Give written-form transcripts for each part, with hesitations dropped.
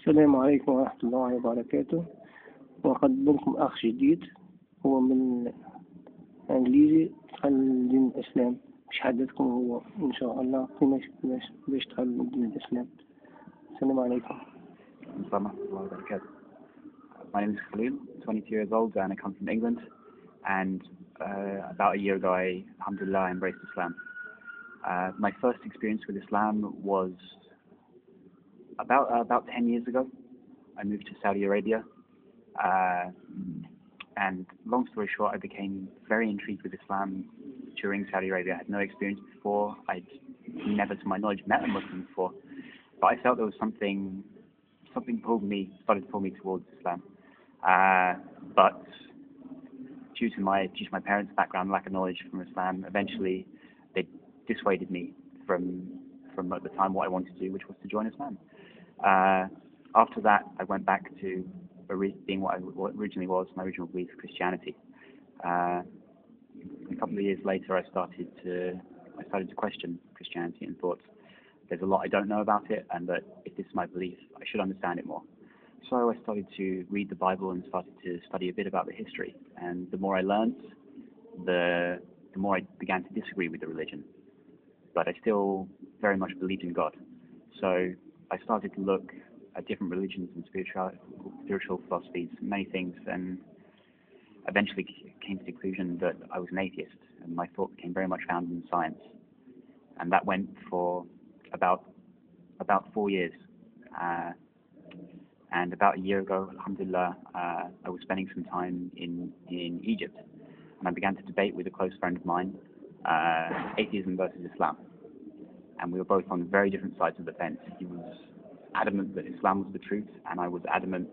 السلام عليكم ورحمة الله وبركاته. وأقدم لكم أخ جديد، هو من إنجليزي دخل دين الإسلام. مش حدثكم هو إن شاء الله باش دخل دين الإسلام. السلام عليكم. Islam.Allhamdu. My name is Khalil, 22 years old, and I come from England. And about a year ago, Alhamdulillah, embraced Islam. My first experience with Islam was about 10 years ago. I moved to Saudi Arabia, and long story short, I became very intrigued with Islam during Saudi Arabia. I had no experience before. I'd never, to my knowledge, met a Muslim before, but I felt there was something started to pull me towards Islam. But due to my parents' background, lack of knowledge from Islam, eventually they dissuaded me from at the time what I wanted to do, which was to join Islam. After that, I went back to being what originally was my original belief, Christianity. A couple of years later, I started to question Christianity and thought, there's a lot I don't know about it, and that if this is my belief, I should understand it more. So I started to read the Bible and started to study a bit about the history. And the more I learned, the more I began to disagree with the religion. But I still very much believed in God. So I started to look at different religions and spiritual philosophies, many things, and eventually came to the conclusion that I was an atheist, and my thought became very much founded in science. And that went for about 4 years. And about a year ago, Alhamdulillah, I was spending some time in Egypt, and I began to debate with a close friend of mine, atheism versus Islam. And we were both on very different sides of the fence. He was adamant that Islam was the truth, and I was adamant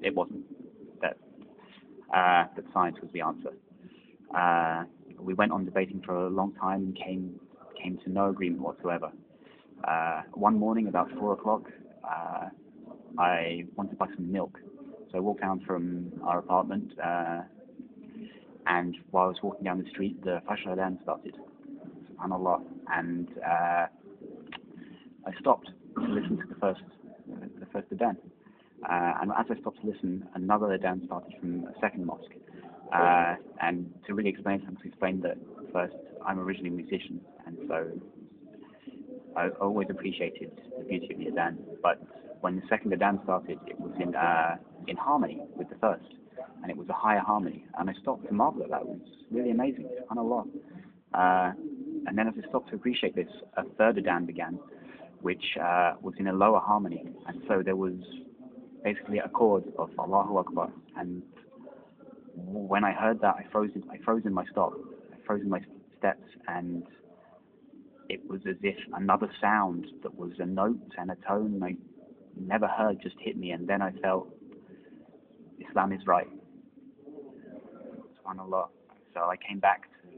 it wasn't, that science was the answer. We went on debating for a long time and came to no agreement whatsoever. One morning, about 4 o'clock, I wanted to buy some milk. So I walked down from our apartment, and while I was walking down the street, the Fajr Adhan started, subhanAllah, and I stopped to listen to the first Adhan. And as I stopped to listen, another Adhan started from a second mosque. And to really explain that first, I'm originally a musician, and so I always appreciated the beauty of the Adhan. But when the second Adhan started, it was in harmony with the first, and it was a higher harmony. And I stopped to marvel at that. It was really amazing, subhanAllah. And then as I stopped to appreciate this, a third Adhan began, which was in a lower harmony. And so there was basically a chord of Allahu Akbar. And when I heard that, I froze in my steps, and it was as if another sound that was a note and a tone I never heard just hit me, and then I felt Islam is right. SubhanAllah. So I came back to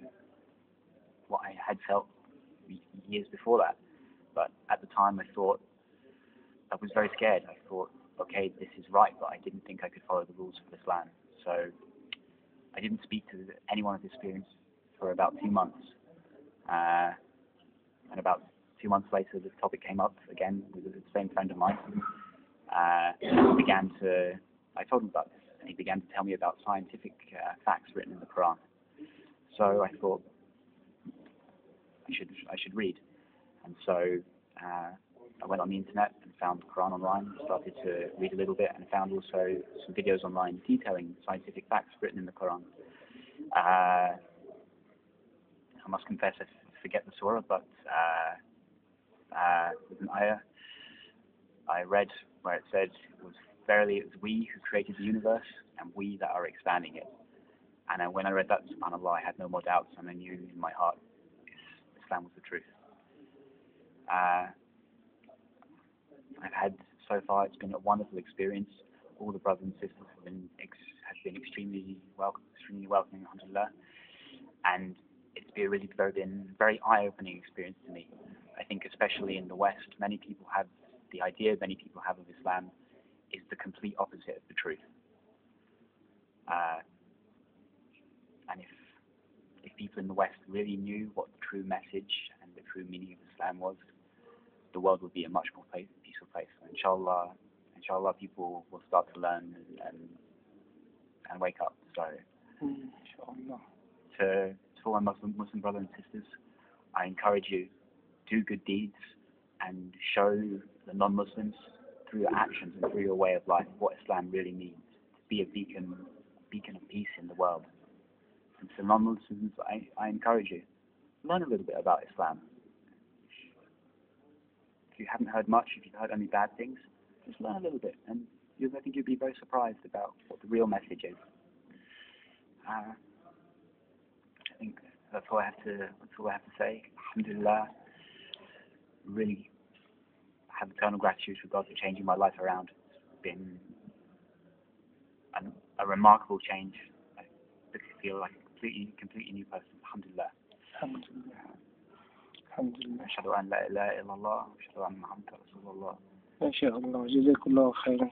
what I had felt years before that. But at the time I was very scared. I thought, okay, this is right, but I didn't think I could follow the rules of Islam. So I didn't speak to anyone of this experience for about 2 months. And about 2 months later, the topic came up again with the same friend of mine. I told him about this, and he began to tell me about scientific facts written in the Quran. So I thought I should read. And so I went on the internet and found the Quran online, started to read a little bit, and found also some videos online detailing scientific facts written in the Quran. I must confess I forget the surah, but with an ayah I read where it said, verily it was we who created the universe, and we that are expanding it. And when I read that, subhanAllah, I had no more doubts, and I knew in my heart Islam was the truth. So far, it's been a wonderful experience. All the brothers and sisters have been extremely welcoming, alhamdulillah. And it's been very eye-opening experience to me. I think especially in the West, many people have of Islam is the complete opposite of the truth. And if people in the West really knew what the true message and the true meaning of Islam was, the world would be a much more peaceful peaceful place. Inshallah, people will start to learn and wake up. So, inshallah. to all my Muslim brothers and sisters, I encourage you, do good deeds and show the non-Muslims through your actions and through your way of life what Islam really means. Be a beacon of peace in the world. And to non-Muslims, I encourage you, learn a little bit about Islam. If you haven't heard much, if you've heard only bad things, just learn a little bit, and I think you'll be very surprised about what the real message is. I think that's all I have to say. Alhamdulillah, really have eternal gratitude for God for changing my life around. It's been a remarkable change. I feel like a completely new person. Alhamdulillah. Alhamdulillah. Alhamdulillah. أشهد أن لا إله إلا الله وأشهد أن محمدا رسول الله. ما شاء الله. جزاك الله خيرا.